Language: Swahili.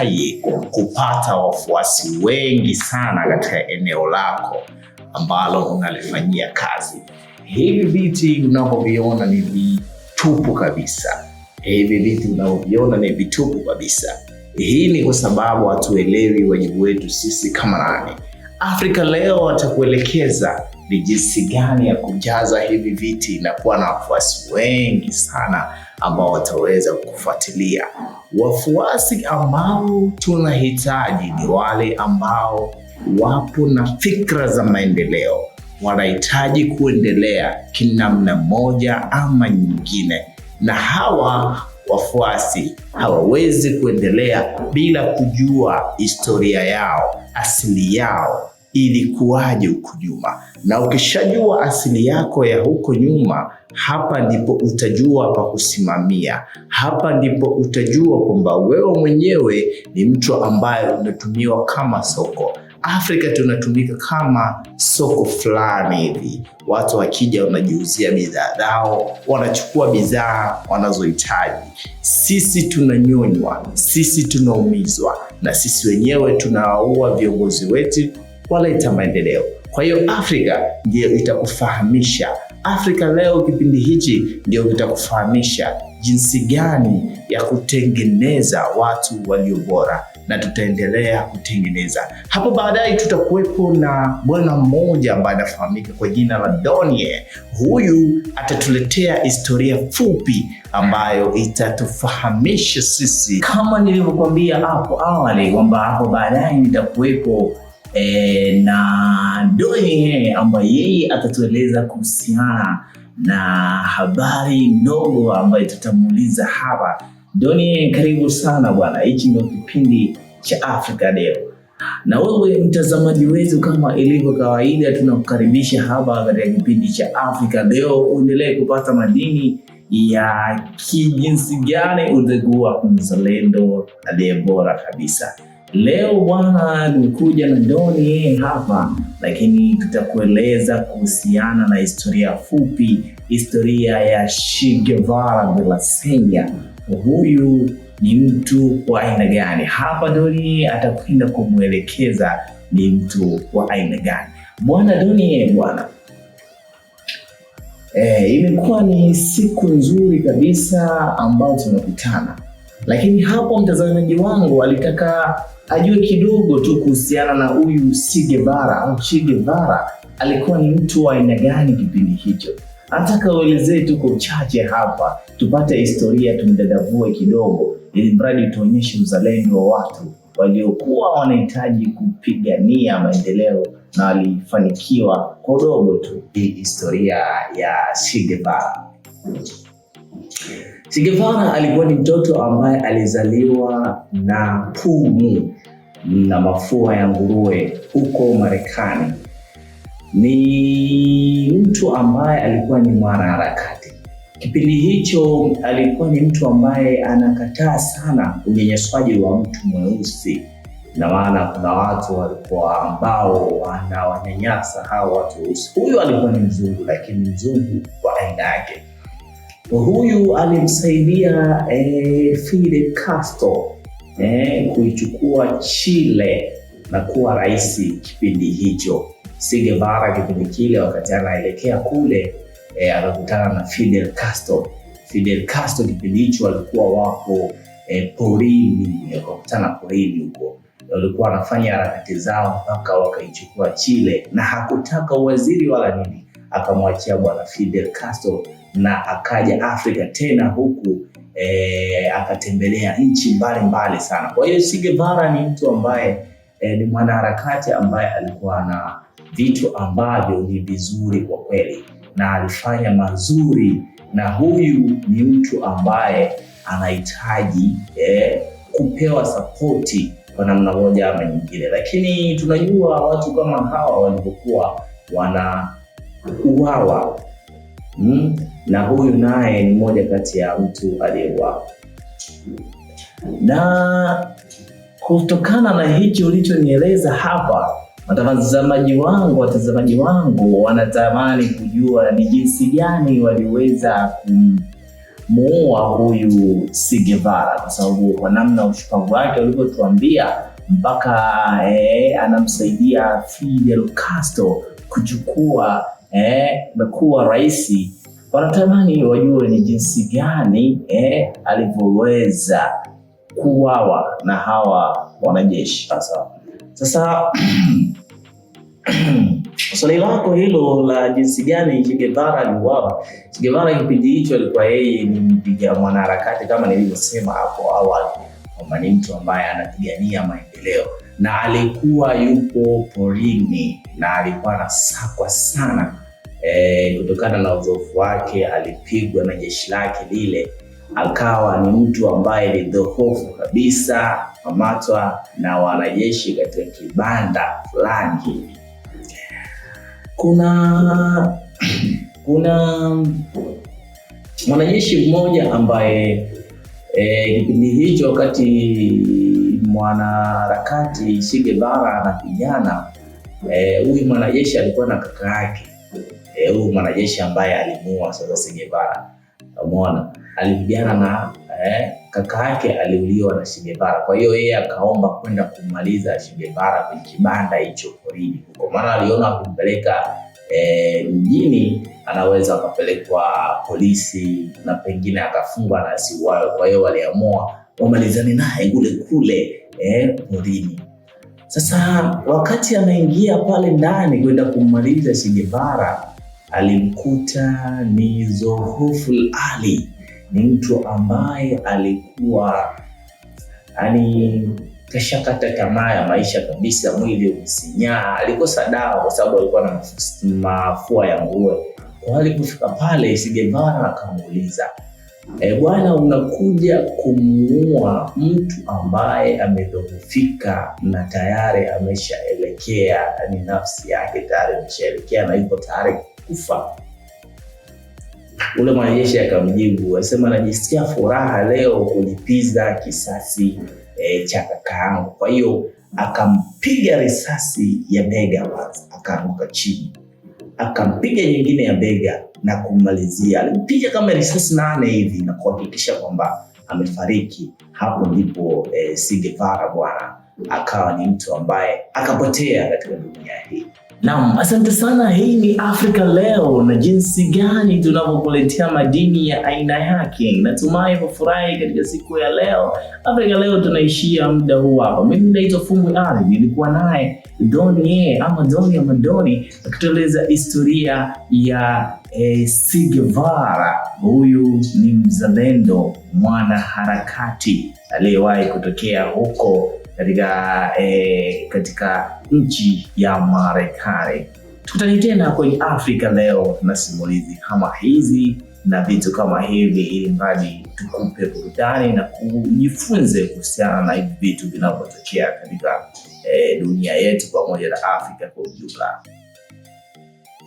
yeye kupata wafuasi wengi sana katika eneo lako ambalo unalifanyia kazi. Hivi viti unavyoviona ni vitupu kabisa. Hii ni kwa sababu hatuelewi wajibu wetu sisi kama nani. Afrika Leo atakuelekeza ni jinsi gani ya kujaza hivi viti na kuwa na wafuasi wengi sana ambao wataweza kufuatilia. Wafuasi ambao tunahitaji ni wale ambao wapo na fikra za maendeleo, wanahitaji kuendelea kinamna moja ama nyingine, na hawa wafuasi hawawezi kuendelea bila kujua historia yao, asili yao ilikuwaje huko nyuma. Na ukishajua asili yako ya huko nyuma, hapa ndipo utajua pa kusimamia. Hapa ndipo utajua kwamba wewe mwenyewe ni mtu ambaye unatumiwa kama soko. Afrika tunatumika kama soko fulani hivi. Watu wakija wanajiuzia bidhaa zao, wanachukua bidhaa wanazohitaji. Sisi tunanyonywa, sisi tunaumizwa, na sisi wenyewe tunawaua viongozi wetu waleta maendeleo. Kwa hiyo Afrika ndio itakufahamisha. Afrika Leo kipindi hichi ndio kitakufahamisha jinsi gani ya kutengeneza watu walio bora, na tutaendelea kutengeneza. Hapo baadaye tutakuwepo na bwana mmoja ambaye anafahamika kwa jina la Donnie. Huyu atatuletea historia fupi ambayo itatufahamisha sisi. Kama nilivyokuambia hapo awali kwamba hapo baadaye nitakuwepo na Donnie ambaye yeye atatueleza kuhusiana na habari ndogo ambayo tutamuuliza hapa. Donnie, karibu sana bwana. Hichi ndio kipindi cha Afrika Leo. Na wewe mtazamaji wetu, kama ilivyo kawaida, tunakukaribisha hapa katika kipindi cha Afrika Leo. Uendelee kupata madini ya jinsi gani utakuwa mzalendo aliye bora kabisa. Leo bwana, nimekuja na Donnie hapa, lakini tutakueleza kuhusiana na historia fupi, historia ya Che Guevara de la Senya. Huyu ni mtu wa aina gani? Hapa Donnie atakwenda kumuelekeza ni mtu wa aina gani. Bwana Donnie bwana, imekuwa ni siku nzuri kabisa ambao tunakutana, lakini hapo mtazamaji wangu alitaka ajue kidogo tu kuhusiana na huyu Che Guevara au Che Guevara alikuwa ni mtu wa aina gani kipindi hicho. Nataka uelezee tu kwa uchache hapa, tupate historia, tumdadavue kidogo, ili mradi tuonyeshe uzalendo wa watu waliokuwa wanahitaji kupigania maendeleo na walifanikiwa kwa dogo tu. Hii historia ya Che Guevara. Che Guevara alikuwa ni mtoto ambaye alizaliwa na pumu na mafua ya nguruwe huko Marekani. Ni mtu ambaye alikuwa ni mwanaharakati. Kipindi hicho alikuwa ni mtu ambaye anakataa sana unyanyasaji wa mtu mweusi, na maana kuna watu walikuwa ambao wanawanyanyasa hao watu weusi. Huyu alikuwa ni mzungu, lakini mzungu wa aina yake. Huyu alimsaidia Fidel Castro kuichukua Chile na kuwa rais kipindi hicho. Che Guevara kipindi kile wakati anaelekea kule akakutana na Fidel Castro. Fidel Castro kipindi hicho alikuwa wako porini, wakakutana porini huko. Walikuwa wanafanya harakati zao mpaka wakaichukua Chile, na hakutaka waziri wala nini, akamwachia bwana Fidel Castro na akaja Afrika tena huku akatembelea nchi mbalimbali sana. Kwa hiyo Che Guevara ni mtu ambaye ni mwanaharakati ambaye alikuwa na vitu ambavyo ni vizuri kwa kweli na alifanya mazuri, na huyu ni mtu ambaye anahitaji kupewa sapoti kwa namna moja ama nyingine. Lakini tunajua watu kama hawa walipokuwa wanauawa, na huyu naye ni mmoja kati ya mtu aliyeuawa. Na kutokana na hichi ulichonieleza hapa, watazamaji wangu wanatamani kujua ni jinsi gani waliweza kumuua huyu Che Guevara, kwa sababu kwa namna ushupavu wake ulivyotuambia mpaka anamsaidia Fidel Castro kuchukua na kuwa rais. Wanatamani wajue ni jinsi gani alivyoweza kuuawa na hawa wanajeshi. Sasa swali lako hilo la jinsi gani Che Guevara aliuawa. Che Guevara kipindi hicho alikuwa yeye ni mpiga mwanaharakati kama nilivyosema hapo awali, kwamba ni mtu ambaye anapigania maendeleo na alikuwa yupo porini na alikuwa anasakwa sana kutokana na uzoefu wake. Alipigwa na jeshi lake lile, akawa ni mtu ambaye ni dhaifu kabisa, kamatwa na wanajeshi katika kibanda fulani hivi. Kuna mwanajeshi mmoja ambaye kipindi hicho wakati mwanaharakati Che Guevara anapigana, huyu mwanajeshi alikuwa na kaka yake. Huyu mwanajeshi ambaye alimuua sasa Che Guevara, umeona, alipigana na kaka yake aliuliwa na Che Guevara. Kwa hiyo yeye akaomba kwenda kumaliza Che Guevara kwenye kibanda hicho porini, kwa maana aliona kumpeleka mjini anaweza akapelekwa polisi na pengine akafungwa na asiuawe. Kwa hiyo waliamua wamalizane naye kule porini. Sasa wakati anaingia pale ndani kwenda kummaliza Che Guevara, alimkuta ni Zahrawi Ali. Ni mtu ambaye alikuwa kashakata tamaa ya maisha kabisa, mwili umesinyaa, alikosa dawa kwa sababu alikuwa na mafua ya nguruwe. Kwa alipofika pale, Che Guevara akamuuliza, bwana, unakuja kumuua mtu ambaye amedhoofika na tayari ameshaelekea, ni nafsi yake tayari imeshaelekea na yuko tayari kufa? Ule mwanajeshi akamjibu, asema, najisikia furaha leo kulipiza kisasi cha kakaangu. Kwa hiyo akampiga risasi ya bega kwanza, akaanguka chini, akampiga nyingine ya bega na kumalizia. Alimpiga kama risasi 8 hivi na kuhakikisha kwamba amefariki. Hapo ndipo Che Guevara bwana akawa ni mtu ambaye akapotea katika dunia hii. Naam, asante sana. Hii ni Afrika Leo, na jinsi gani tunavyokuletea madini ya aina yake. Natumai kufurahi katika siku ya leo. Afrika Leo tunaishia muda huu hapa. Mimi naitwa Fumbwe Ali, nilikuwa naye Doni Amadoni akitueleza historia ya Che Guevara. Huyu ni mzalendo, mwanaharakati aliyewahi kutokea huko katika nchi ya Marekani. Tukutane tena kwenye Afrika Leo na simulizi kama hizi na vitu kama hivi, ili mradi tukupe burudani na kujifunze kuhusiana na hivi vitu vinavyotokea katika dunia yetu pamoja na Afrika kwa ujumla.